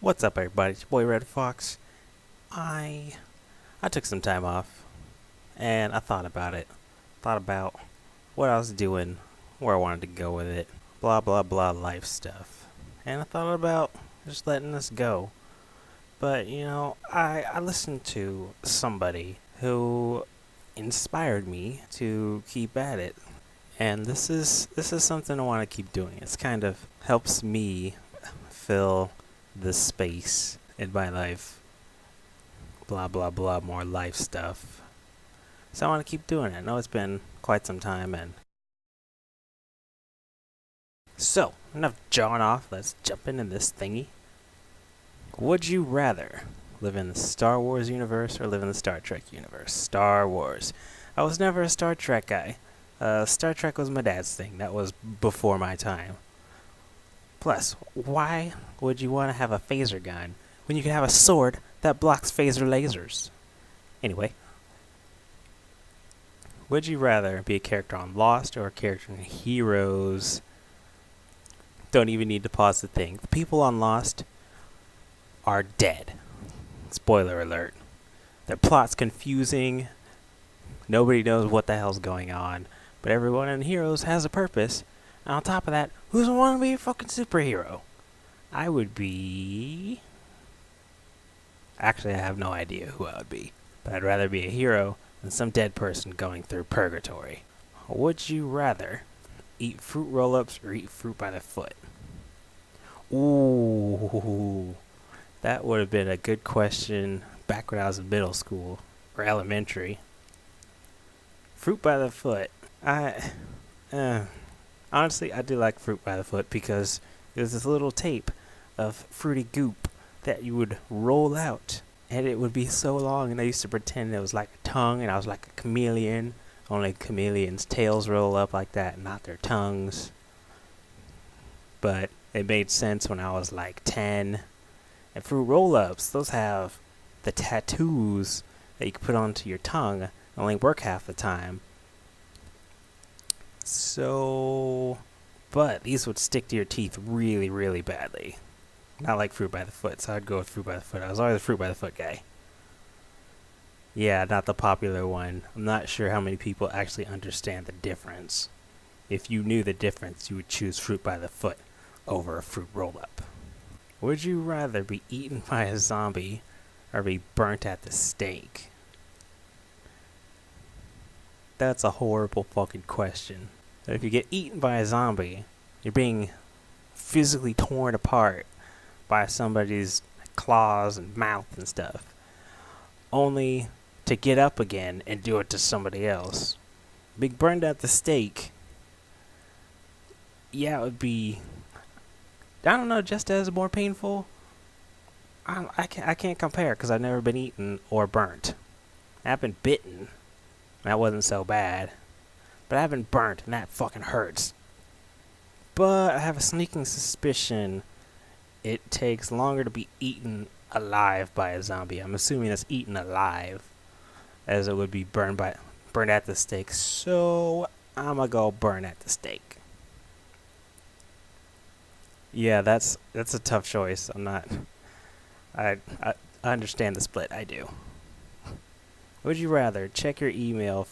What's up, everybody? It's your boy Red Fox. I took some time off, and I thought about it. Thought about what I was doing, where I wanted to go with it, blah blah blah life stuff. And I thought about just letting this go. But I listened to somebody who inspired me to keep at it. And this is something I want to keep doing. It's kind of helps me fill the space in my life. Blah blah blah, more life stuff. So I want to keep doing it. I know it's been quite some time, and so enough jawing off. Let's jump into this thingy. Would you rather live in the Star Wars universe or live in the Star Trek universe? Star Wars. I was never a Star Trek guy. Star Trek was my dad's thing. That was before my time. Plus, why would you want to have a phaser gun when you can have a sword that blocks phaser lasers? Anyway, would you rather be a character on Lost or a character in Heroes? Don't even need to pause to think. The people on Lost are dead. Spoiler alert. Their plot's confusing. Nobody knows what the hell's going on. But everyone in Heroes has a purpose. And on top of that, who doesn't want to be a fucking superhero? I would be... Actually, I have no idea who I would be. But I'd rather be a hero than some dead person going through purgatory. Would you rather eat fruit roll-ups or eat fruit by the foot? Ooh, that would have been a good question back when I was in middle school or elementary. Fruit by the foot. Honestly, I do like fruit by the foot because there's this little tape of fruity goop that you would roll out, and it would be so long, and I used to pretend it was like a tongue, and I was like a chameleon. Only chameleons' tails roll up like that, not their tongues. But it made sense when I was like 10. And fruit roll-ups, those have the tattoos that you can put onto your tongue, only work half the time. So, but these would stick to your teeth really, really badly. Not like fruit by the foot, so I'd go with fruit by the foot. I was always a fruit by the foot guy. Yeah, not the popular one. I'm not sure how many people actually understand the difference. If you knew the difference, you would choose fruit by the foot over a fruit roll-up. Would you rather be eaten by a zombie or be burnt at the stake? That's a horrible fucking question. If you get eaten by a zombie, you're being physically torn apart by somebody's claws and mouth and stuff, only to get up again and do it to somebody else. Being burned at the stake, yeah, it would be, I don't know, just as more painful. I can't compare because I've never been eaten or burnt. I've been bitten. That wasn't so bad. But I've been burnt, and that fucking hurts. But I have a sneaking suspicion it takes longer to be eaten alive by a zombie. I'm assuming it's eaten alive, as it would be burned at the stake. So I'm gonna go burn at the stake. Yeah, that's a tough choice. I understand the split. I do. Would you rather check your email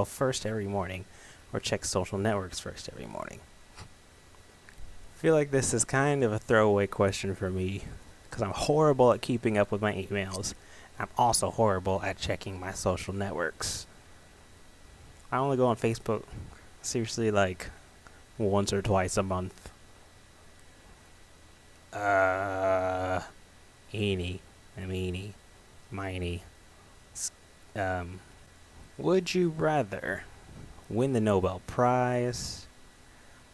first every morning or check social networks first every morning? I feel like this is kind of a throwaway question for me because I'm horrible at keeping up with my emails. I'm also horrible at checking my social networks. I only go on Facebook seriously like once or twice a month. Eeny, meeny, miny. Would you rather win the Nobel Prize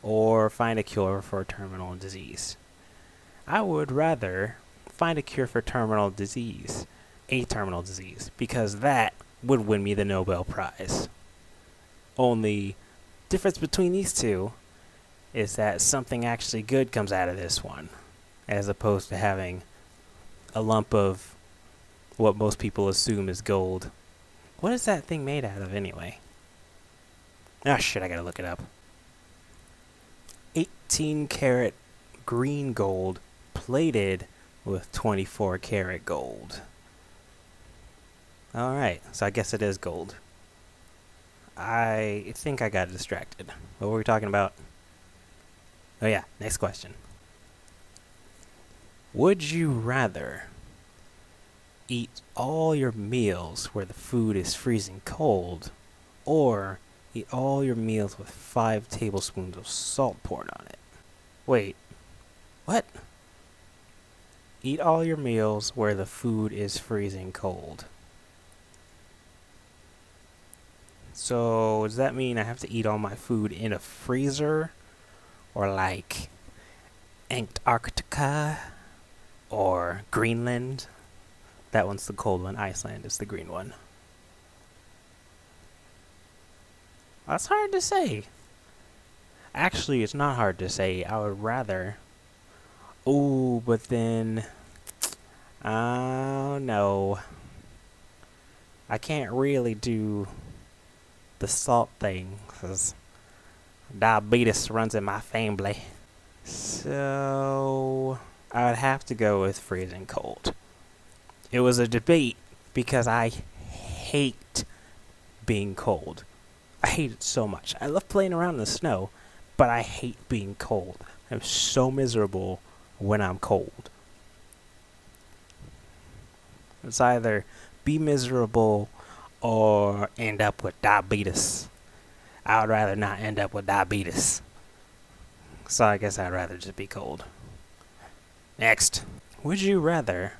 or find a cure for a terminal disease? I would rather find a cure for a terminal disease, because that would win me the Nobel Prize. Only difference between these two is that something actually good comes out of this one, as opposed to having a lump of what most people assume is gold. What is that thing made out of anyway? Ah, shit, I gotta look it up. 18 karat green gold plated with 24 karat gold. Alright, so I guess it is gold. I think I got distracted. What were we talking about? Oh yeah, next question. Would you rather eat all your meals where the food is freezing cold, or eat all your meals with 5 tablespoons of salt poured on it? Wait, what? Eat all your meals where the food is freezing cold. So, does that mean I have to eat all my food in a freezer? Or like Antarctica? Or Greenland? That one's the cold one. Iceland is the green one. That's hard to say. Actually, it's not hard to say. I would rather... Ooh, but then... Oh, no. I can't really do the salt thing, because diabetes runs in my family. So I would have to go with freezing cold. It was a debate because I hate being cold. I hate it so much. I love playing around in the snow, but I hate being cold. I'm so miserable when I'm cold. It's either be miserable or end up with diabetes. I would rather not end up with diabetes. So I guess I'd rather just be cold. Next. Would you rather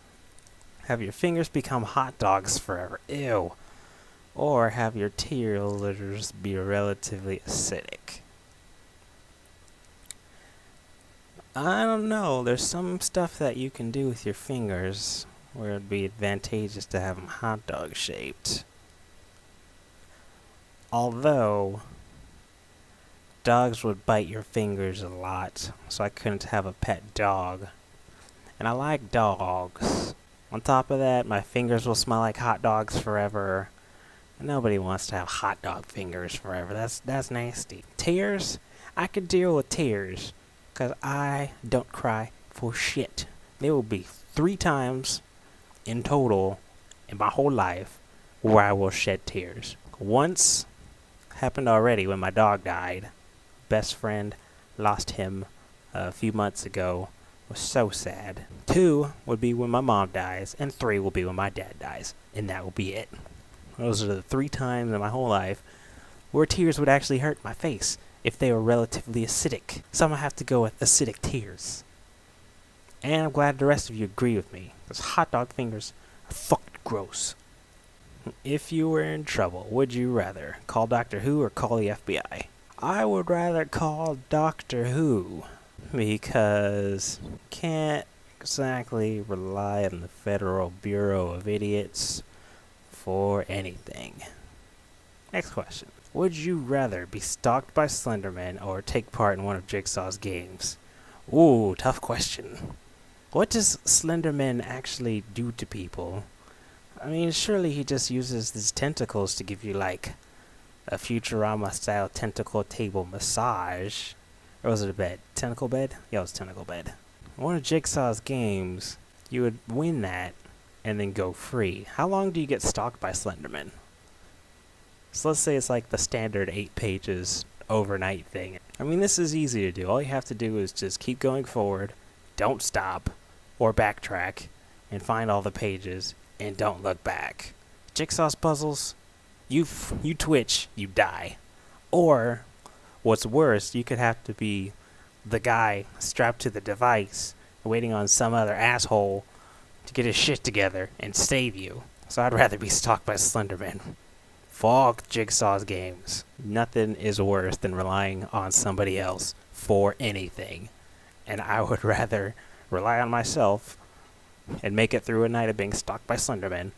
have your fingers become hot dogs forever? Ew. Or have your tears be relatively acidic? I don't know. There's some stuff that you can do with your fingers where it'd be advantageous to have them hot dog shaped. Although, dogs would bite your fingers a lot, so I couldn't have a pet dog. And I like dogs. On top of that, my fingers will smell like hot dogs forever. Nobody wants to have hot dog fingers forever. That's nasty. Tears? I could deal with tears, because I don't cry for shit. There will be 3 times in total in my whole life where I will shed tears. Once happened already when my dog died. Best friend, lost him a few months ago. Was so sad. 2 would be when my mom dies, and 3 will be when my dad dies, and that will be it. Those are the 3 times in my whole life where tears would actually hurt my face if they were relatively acidic. So I'm gonna have to go with acidic tears. And I'm glad the rest of you agree with me, because hot dog fingers are fucking gross. If you were in trouble, would you rather call Doctor Who or call the FBI? I would rather call Doctor Who, because can't exactly rely on the Federal Bureau of Idiots for anything. Next question. Would you rather be stalked by Slenderman or take part in one of Jigsaw's games? Ooh, tough question. What does Slenderman actually do to people? I mean, surely he just uses his tentacles to give you, like, a Futurama-style tentacle table massage. Or was it a bed? Tentacle bed? Yeah, it was tentacle bed. One of Jigsaw's games, you would win that and then go free. How long do you get stalked by Slenderman? So let's say it's like the standard 8 pages overnight thing. I mean, this is easy to do. All you have to do is just keep going forward, don't stop, or backtrack, and find all the pages, and don't look back. Jigsaw's puzzles, you twitch, you die. Or, what's worse, you could have to be the guy strapped to the device, waiting on some other asshole to get his shit together and save you. So I'd rather be stalked by Slenderman. Fuck Jigsaw's games. Nothing is worse than relying on somebody else for anything. And I would rather rely on myself and make it through a night of being stalked by Slenderman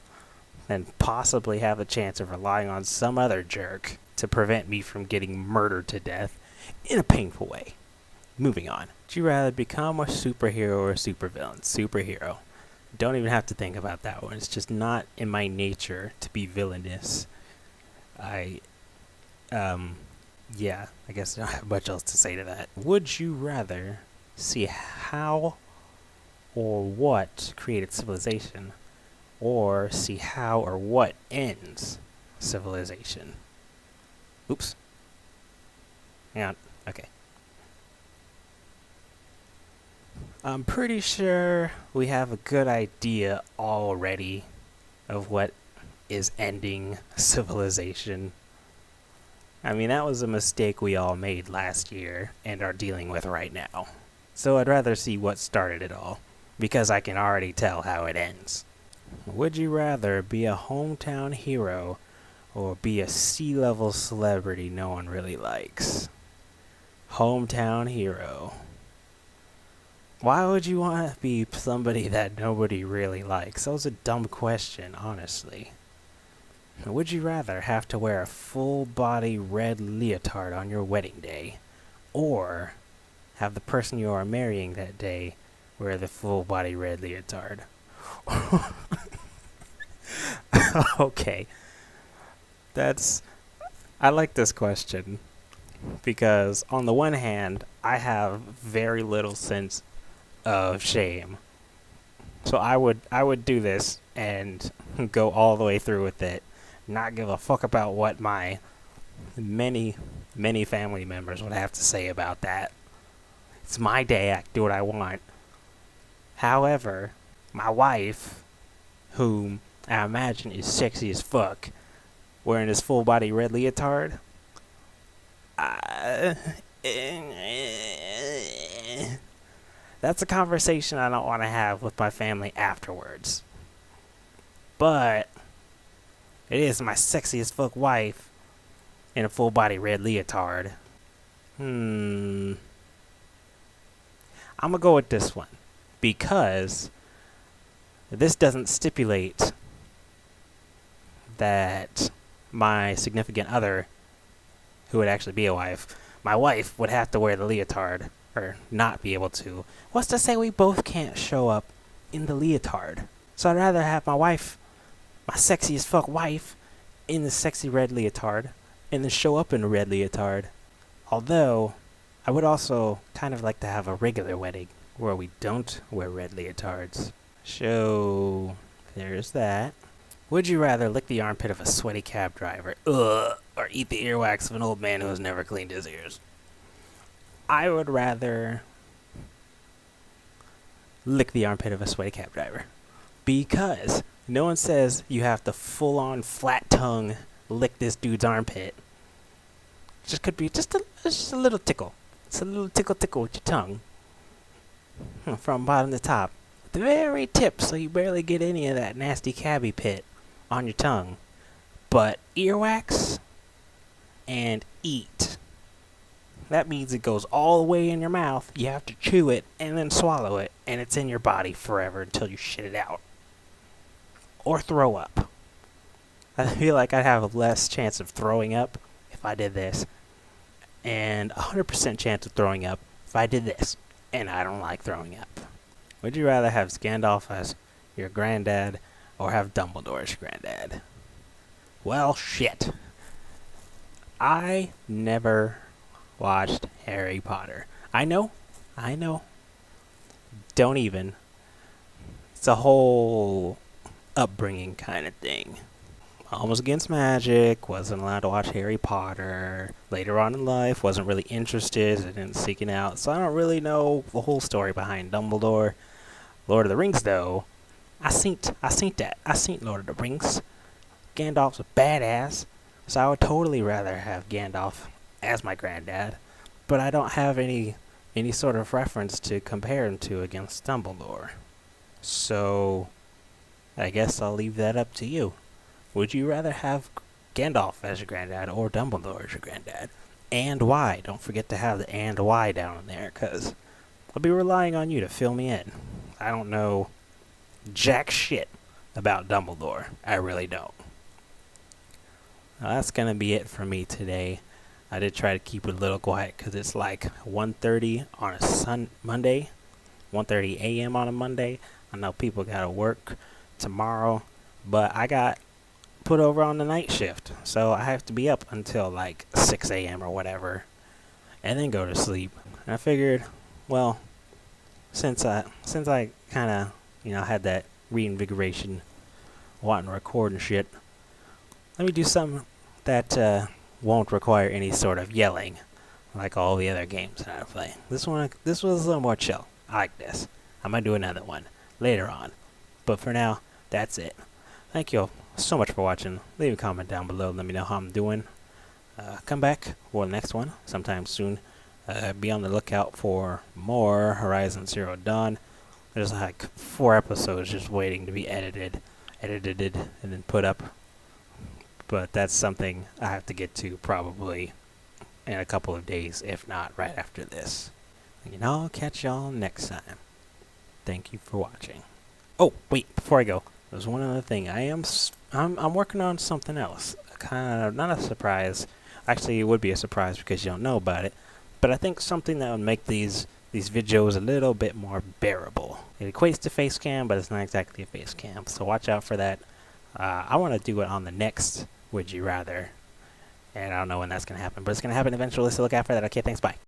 than possibly have a chance of relying on some other jerk to prevent me from getting murdered to death in a painful way. Moving on. Would you rather become a superhero or a supervillain? Superhero. Don't even have to think about that one. It's just not in my nature to be villainous. I guess I don't have much else to say to that. Would you rather see how or what created civilization, or see how or what ends civilization. Oops. Hang on. Okay. I'm pretty sure we have a good idea already of what is ending civilization. I mean, that was a mistake we all made last year and are dealing with right now. So I'd rather see what started it all, because I can already tell how it ends. Would you rather be a hometown hero or be a sea-level celebrity no one really likes? Hometown hero. Why would you want to be somebody that nobody really likes? That was a dumb question, honestly. Would you rather have to wear a full-body red leotard on your wedding day, or have the person you are marrying that day wear the full-body red leotard? Okay. I like this question because on the one hand, I have very little sense of shame. So I would do this and go all the way through with it, not give a fuck about what my many family members would have to say about that. It's my day, I can do what I want. However, my wife, whom I imagine is sexy as fuck, wearing this full body red leotard, that's a conversation I don't want to have with my family afterwards. But it is my sexy as fuck wife in a full body red leotard. I'm gonna go with this one because this doesn't stipulate that my significant other, who would actually be a wife, my wife would have to wear the leotard or not be able to. What's to say we both can't show up in the leotard? So I'd rather have my wife, my sexy as fuck wife, in the sexy red leotard and then show up in a red leotard. Although, I would also kind of like to have a regular wedding where we don't wear red leotards. So, there's that. Would you rather lick the armpit of a sweaty cab driver, or eat the earwax of an old man who has never cleaned his ears? I would rather lick the armpit of a sweaty cab driver. Because no one says you have to full-on flat tongue lick this dude's armpit. Just could be just a little tickle. It's a little tickle with your tongue. From bottom to top. The very tip, so you barely get any of that nasty cabbie pit on your tongue. But earwax and eat. That means it goes all the way in your mouth. You have to chew it and then swallow it, and it's in your body forever until you shit it out. Or throw up. I feel like I'd have a less chance of throwing up if I did this, and 100% chance of throwing up if I did this, and I don't like throwing up. Would you rather have Gandalf as your granddad or have Dumbledore as your granddad? Well, shit. I never watched Harry Potter. I know. Don't even. It's a whole upbringing kind of thing. Mom was against magic, wasn't allowed to watch Harry Potter. Later on in life, wasn't really interested, I didn't seek it out. So I don't really know the whole story behind Dumbledore. Lord of the Rings, though, I seen that. I seen Lord of the Rings. Gandalf's a badass, so I would totally rather have Gandalf as my granddad. But I don't have any sort of reference to compare him to against Dumbledore. So I guess I'll leave that up to you. Would you rather have Gandalf as your granddad or Dumbledore as your granddad? And why? Don't forget to have the and why down in there, because I'll be relying on you to fill me in. I don't know jack shit about Dumbledore. I really don't. Well, that's going to be it for me today. I did try to keep it a little quiet because it's like 1:30 on a Monday, 1:30 a.m. on a Monday. I know people got to work tomorrow, but I got put over on the night shift, so I have to be up until like 6 a.m. or whatever, and then go to sleep. And I figured, well, since I kind of had that reinvigoration, wanting to record and shit, let me do something that won't require any sort of yelling, like all the other games that I play. This was a little more chill. I like this. I might do another one later on, but for now, that's it. Thank you all so much for watching. Leave a comment down below. Let me know how I'm doing. Come back for the next one sometime soon. Be on the lookout for more Horizon Zero Dawn. There's like 4 episodes just waiting to be edited, and then put up. But that's something I have to get to probably in a couple of days, if not right after this. And I'll catch y'all next time. Thank you for watching. Oh, wait, before I go, there's one other thing. I'm working on something else. Kind of not a surprise. Actually, it would be a surprise because you don't know about it. But I think something that would make these videos a little bit more bearable. It equates to face cam, but it's not exactly a face cam. So watch out for that. I want to do it on the next Would You Rather. And I don't know when that's going to happen, but it's going to happen eventually, so look out for that. Okay, thanks, bye.